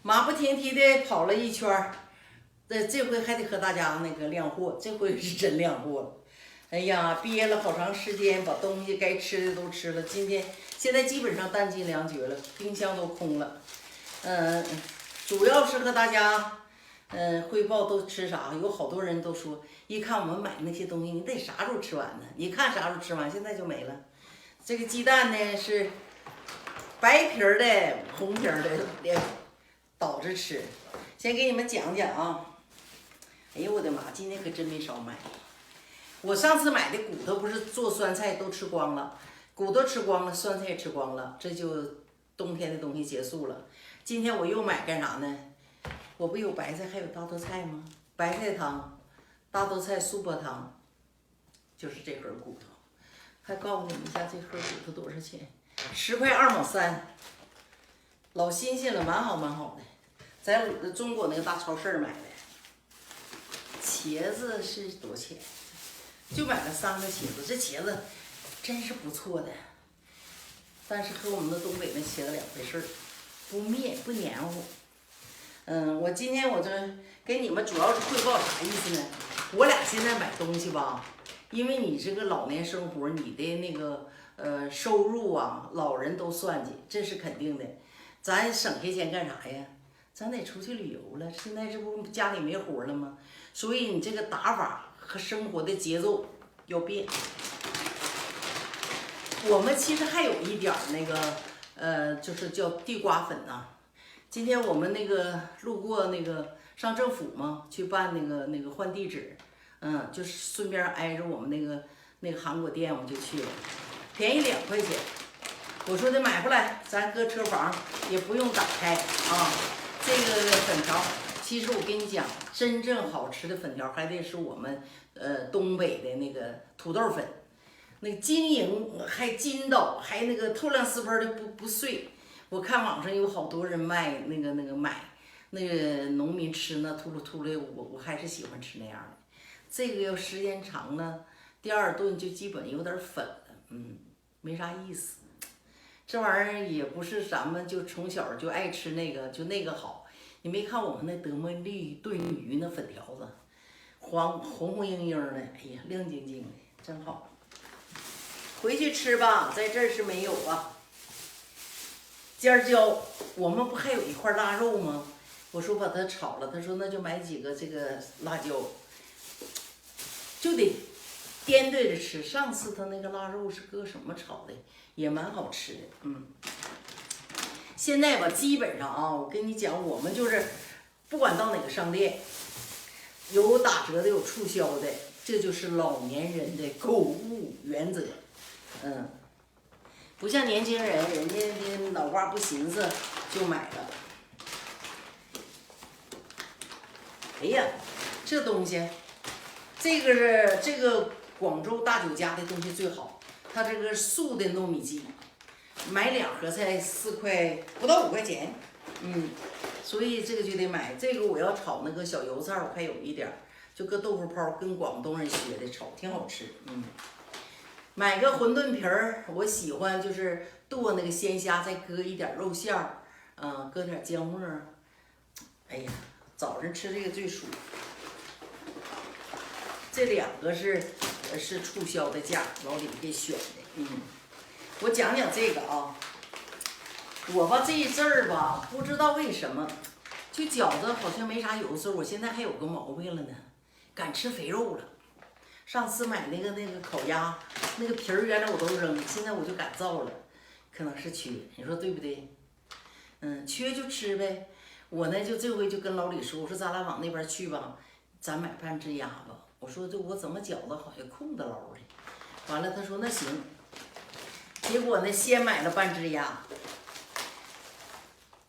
马不停蹄的跑了一圈儿，这回还得和大家那个亮货，这回是真亮货了。哎呀，憋了好长时间，把东西该吃的都吃了。现在基本上弹尽粮绝了，冰箱都空了。主要是和大家汇报都吃啥。有好多人都说，一看我们买那些东西，你得啥时候吃完呢？一看啥时候吃完，现在就没了。这个鸡蛋呢是白皮儿的、红皮儿的倒着吃。先给你们讲讲啊。哎呦我的妈，今天可真没少买。我上次买的骨头不是做酸菜都吃光了，骨头吃光了，酸菜也吃光了，这就冬天的东西结束了。今天我又买干啥呢？我不有白菜还有大豆菜吗？白菜汤、大豆菜素泊汤，就是这盒骨头。还告诉你们一下这盒骨头多少钱？10块2毛3，老新鲜了，蛮好蛮好的，在中国那个大超市买的。茄子是多少钱？就买了3个茄子，这茄子真是不错的，但是和我们的东北那茄子两回事儿，不灭不黏糊。我今天我这给你们主要是汇报啥意思呢？我俩现在买东西吧，因为你这个老年生活，你的那个收入啊，老人都算计，这是肯定的。咱省下钱干啥呀？咱得出去旅游了。现在这不家里没活了吗？所以你这个打法和生活的节奏要变。我们其实还有一点那个就是叫地瓜粉呐。今天我们那个路过那个上政府嘛，去办那个换地址，就是顺便挨着我们那个韩国店，我们就去了，便宜2块钱。我说的买回来，咱搁车房也不用打开啊。这个粉条，其实我跟你讲，真正好吃的粉条还得是我们东北的那个土豆粉，那个晶莹还筋道，还那个透亮丝分的不碎。我看网上有好多人卖那个买那个农民吃那秃噜秃噜的，我还是喜欢吃那样的。这个要时间长了，第2顿就基本有点粉了，没啥意思。这玩意儿也不是咱们就从小就爱吃那个，就那个好。你没看我们那德莫利炖鱼那粉条子，红红莹莹的，哎呀，亮晶晶的，真好。回去吃吧，在这儿是没有啊。尖椒，我们不还有一块腊肉吗？我说把它炒了，他说那就买几个这个辣椒，就得颠对着吃。上次他那个腊肉是搁什么炒的，也蛮好吃的，现在吧，基本上啊，我跟你讲，我们就是不管到哪个商店，有打折的，有促销的，这就是老年人的购物原则，不像年轻人，人家的脑瓜不寻思就买了。哎呀，这东西，这个广州大酒家的东西最好，它这个素的糯米鸡，买2盒才4块不到5块钱，所以这个就得买。这个我要炒那个小油菜，我还有一点，就搁豆腐泡，跟广东人学的炒，挺好吃，买个馄饨皮儿，我喜欢就是剁那个鲜虾，再搁一点肉馅儿，搁点姜末。哎呀，早上吃这个最舒服。这2个是促销的价，老李给选的。我讲讲这个啊，我吧这一阵儿吧，不知道为什么，就饺子好像没啥油丝，我现在还有个毛病了呢，敢吃肥肉了。上次买那个烤鸭，那个皮儿原来我都扔，现在我就敢造了，可能是缺，你说对不对？缺就吃呗。我呢就这回就跟老李说，我说咱俩往那边去吧，咱买半只鸭吧。我说这我怎么饺子好像空的捞的，完了他说那行。结果呢先买了半只鸭，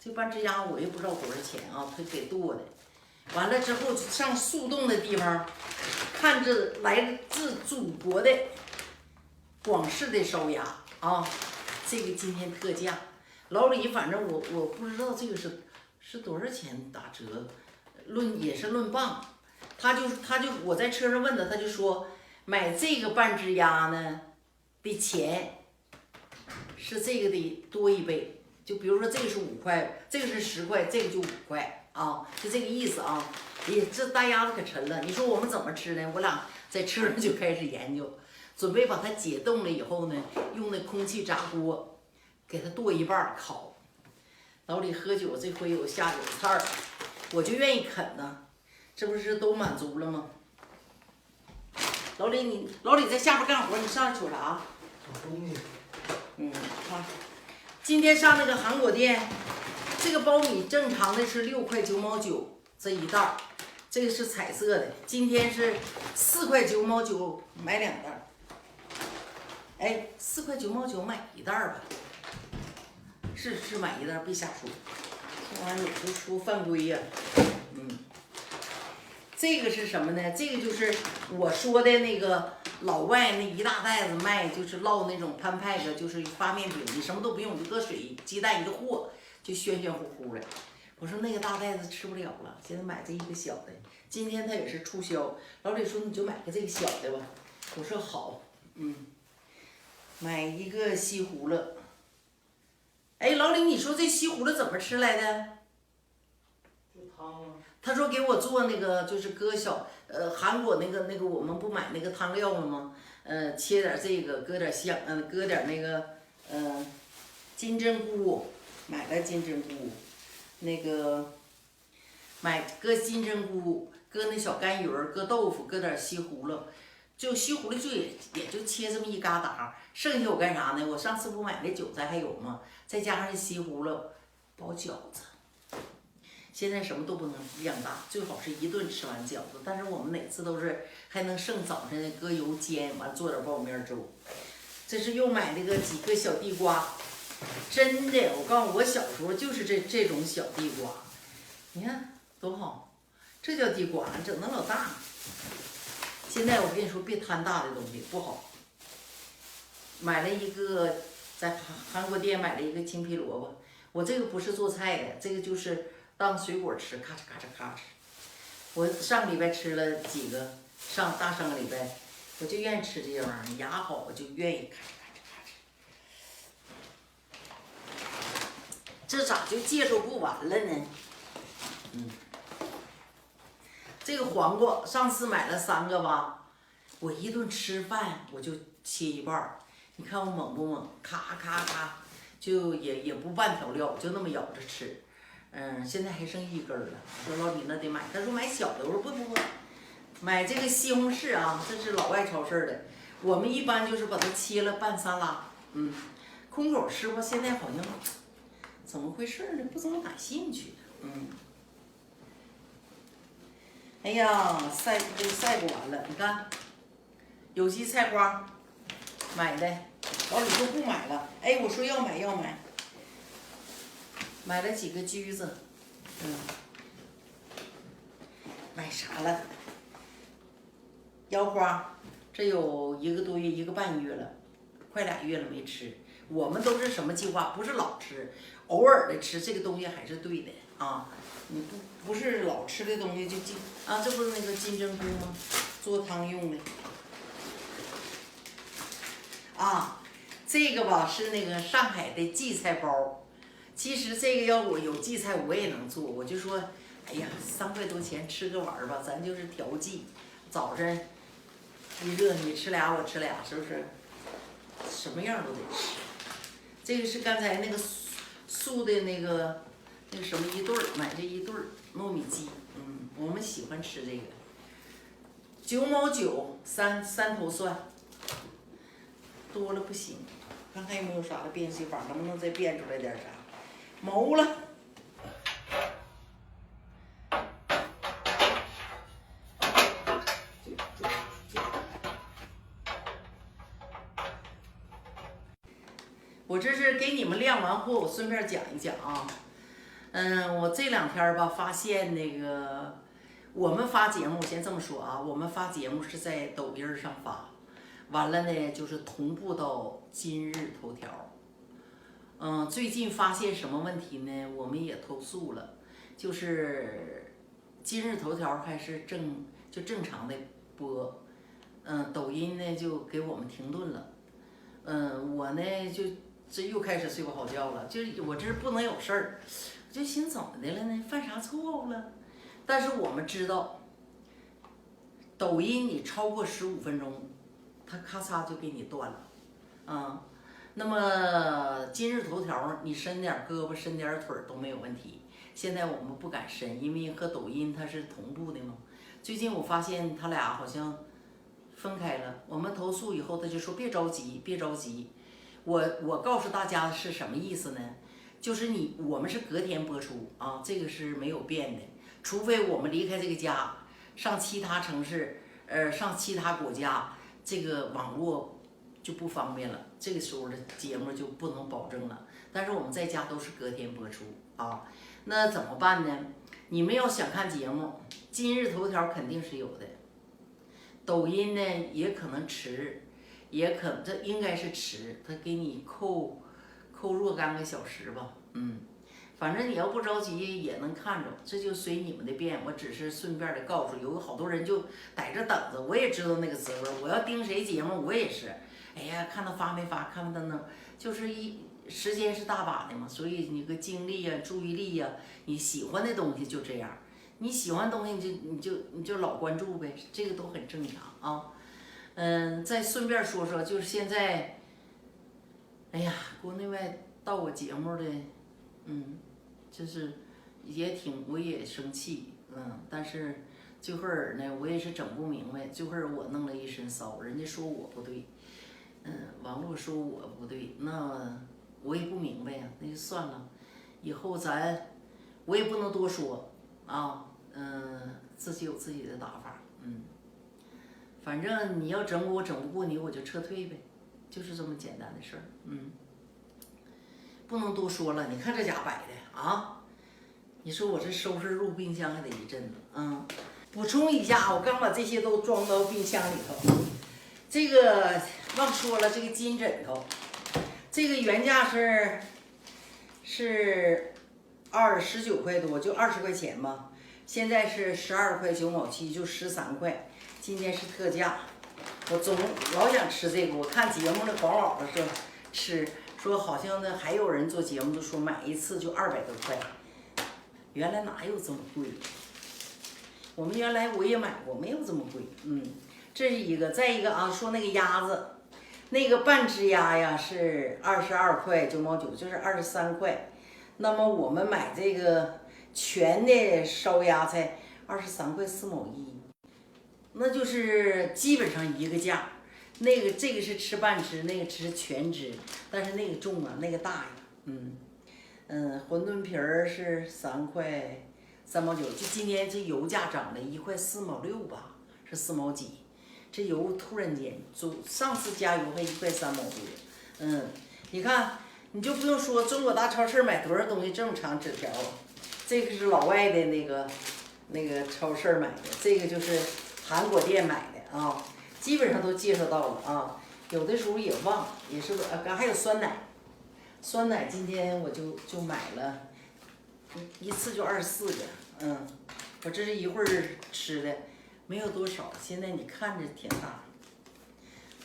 这半只鸭我也不知道多少钱啊，他给剁的。完了之后上速冻的地方，看着来自祖国的广式的烧鸭啊，这个今天特价，老李反正我不知道这个是多少钱打折，也是论磅，他就我在车上问他，他就说买这个半只鸭呢的钱是这个的多1倍，就比如说这个是5块，这个是10块，这个就5块啊，就这个意思啊。哎呀，这大鸭子可沉了，你说我们怎么吃呢？我俩在车上就开始研究，准备把它解冻了以后呢，用那空气炸锅给它剁一半烤。老李喝酒这回有下酒菜儿，我就愿意啃呐，这不是都满足了吗？老李在下边干活，你上来瞅啥？找东西。好，今天上那个韩国店，这个苞米正常的是6块9毛9这一袋儿，这个是彩色的，今天是4块9毛9买2袋儿。哎，4块9毛9买一袋儿吧，是买一袋儿，别瞎说，这玩意儿有时候说犯规呀。这个是什么呢？这个就是我说的那个老外那一大袋子卖，就是烙那种pan pack，就是发面饼，你什么都不用，你就搁水、鸡蛋一个和，就暄暄乎乎的。我说那个大袋子吃不了了，现在买这一个小的。今天他也是促销，老李说你就买个这个小的吧。我说好，买一个西葫芦。哎，老李，你说这西葫芦怎么吃来的？就汤啊。他说给我做那个就是搁小韩国那个我们不买那个汤料了吗？切点这个，搁点香，搁点那个金针菇，买了金针菇，那个搁金针菇，搁那小干鱼儿，搁豆腐，搁点西葫芦，就西葫芦就也就切这么一疙瘩，剩下我干啥呢？我上次不买那韭菜还有吗？再加上西葫芦包饺子。现在什么都不能量大，最好是一顿吃完饺子。但是我们哪次都是还能剩早上的搁油煎，完做点苞米面粥。这是又买那个几个小地瓜，真的，我告诉你，我小时候就是这种小地瓜，你看多好，这叫地瓜，整那老大。现在我跟你说，别贪大的东西不好。买了一个在韩国店买了一个青皮萝卜，我这个不是做菜的，这个就是当水果吃，咔哧咔哧咔哧。我上个礼拜吃了几个，大上个礼拜，我就愿意吃这些玩意儿，牙好我就愿意咔哧咔哧咔哧。这咋就介绍不完了呢？这个黄瓜上次买了3个吧，我一顿吃饭我就切一半儿，你看我猛不猛？咔咔咔，就也不拌调料，就那么咬着吃。现在还剩1根了。说老李那得买，他说买小的，我说不，买这个西红柿啊，这是老外超市的。我们一般就是把它切了拌沙拉，空口吃吧。现在好像怎么回事呢？不怎么感兴趣。哎呀，晒不完了，你看，有机菜花买的，老李说不买了。哎，我说要买。买了几个橘子，买啥了？腰花，这有1个多月，1个半月了，快2月了没吃。我们都是什么计划？不是老吃，偶尔的吃这个东西还是对的啊。你不是老吃的东西就这不是那个金针菇吗？做汤用的。这个吧是那个上海的荠菜包。其实这个要我有荠菜我也能做，我就说，哎呀，3块多钱吃个碗吧，咱就是调剂。早晨一热，你吃俩我吃俩，是不是？什么样都得吃。这个是刚才那个素的那个什么一对儿，买这一对儿糯米鸡，我们喜欢吃这个。9毛9，三头蒜，多了不行，看看有没有啥的变戏法，能不能再变出来点啥？谋了。我这是给你们晾完货，我顺便讲一讲啊。我这2天吧发现那个，我们发节目，先这么说啊，我们发节目是在抖音上发，完了呢就是同步到今日头条。最近发现什么问题呢？我们也投诉了，就是今日头条还是正常的播，抖音呢就给我们停顿了。我呢就这又开始睡不好觉了，就是我这不能有事儿，我就寻思怎么的了呢？犯啥错误了？但是我们知道，抖音你超过15分钟，它咔嚓就给你断了，啊。那么今日头条你伸点胳膊伸点腿都没有问题，现在我们不敢伸，因为和抖音它是同步的嘛。最近我发现他俩好像分开了，我们投诉以后他就说别着急，别着急。我告诉大家是什么意思呢？就是我们是隔天播出啊，这个是没有变的，除非我们离开这个家，上其他城市，上其他国家，这个网络就不方便了，这个时候的节目就不能保证了。但是我们在家都是隔天播出啊，那怎么办呢？你们要想看节目，今日头条肯定是有的，抖音呢也可能迟，这应该是迟，它给你扣若干个小时吧，反正你要不着急也能看着，这就随你们的便。我只是顺便的告诉，有好多人就在这等着，我也知道那个滋味。我要盯谁节目，我也是，哎呀，看他发没发，看不等等，就是时间是大把的嘛，所以你个精力呀、注意力呀，你喜欢的东西就这样，你喜欢东西你就老关注呗，这个都很正常啊。再顺便说说，就是现在，哎呀，国内外到我节目的，就是我也生气，但是这会儿呢，我也是整不明白，这会儿我弄了一身骚，人家说我不对，网络说我不对，那我也不明白呀，那就算了，以后我也不能多说啊，自己有自己的打法，反正你要整我整不过你，我就撤退呗，就是这么简单的事儿，不能多说了。你看这家摆的啊，你说我这收拾入冰箱还得一阵子，补充一下，我刚把这些都装到冰箱里头。这个忘说了，这个金枕头，这个原价是19块多，就20块钱吧，现在是12块9毛7，就13块。今天是特价，我老想吃这个。我看节目的黄老师说吃，说好像呢还有人做节目都说买一次就200多块，原来哪有这么贵？我们原来我也买过，没有这么贵。这是一个，再一个啊，说那个鸭子，那个半只鸭呀是22块9毛9，就是23块。那么我们买这个全的烧鸭才23块4毛1。那就是基本上一个价，这个是吃半只，那个吃全只，但是那个重啊，那个大呀，馄饨皮儿是3块3毛9，就今天这油价涨了1块4毛6吧，是4毛几，这油突然间上次加油还1块3毛多，你看你就不用说中国大超市买多少东西这么长纸条，这个是老外的那个超市买的，这个就是韩国店买的啊，基本上都介绍到了啊，有的时候也忘，也是还有酸奶，今天我就买了，一次就24个，我这是一会儿吃的，没有多少，现在你看着挺大，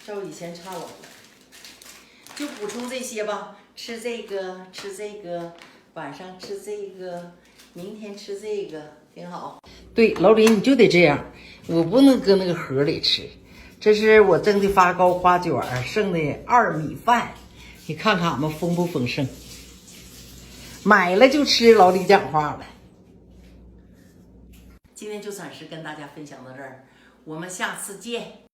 照以前差老了，就补充这些吧，吃这个，晚上吃这个，明天吃这个，挺好。对，老李你就得这样，我不能搁那个盒里吃。这是我蒸的发糕花卷剩的2米饭，你看看俺们丰不丰盛？买了就吃，老李讲话了。今天就暂时跟大家分享到这儿，我们下次见。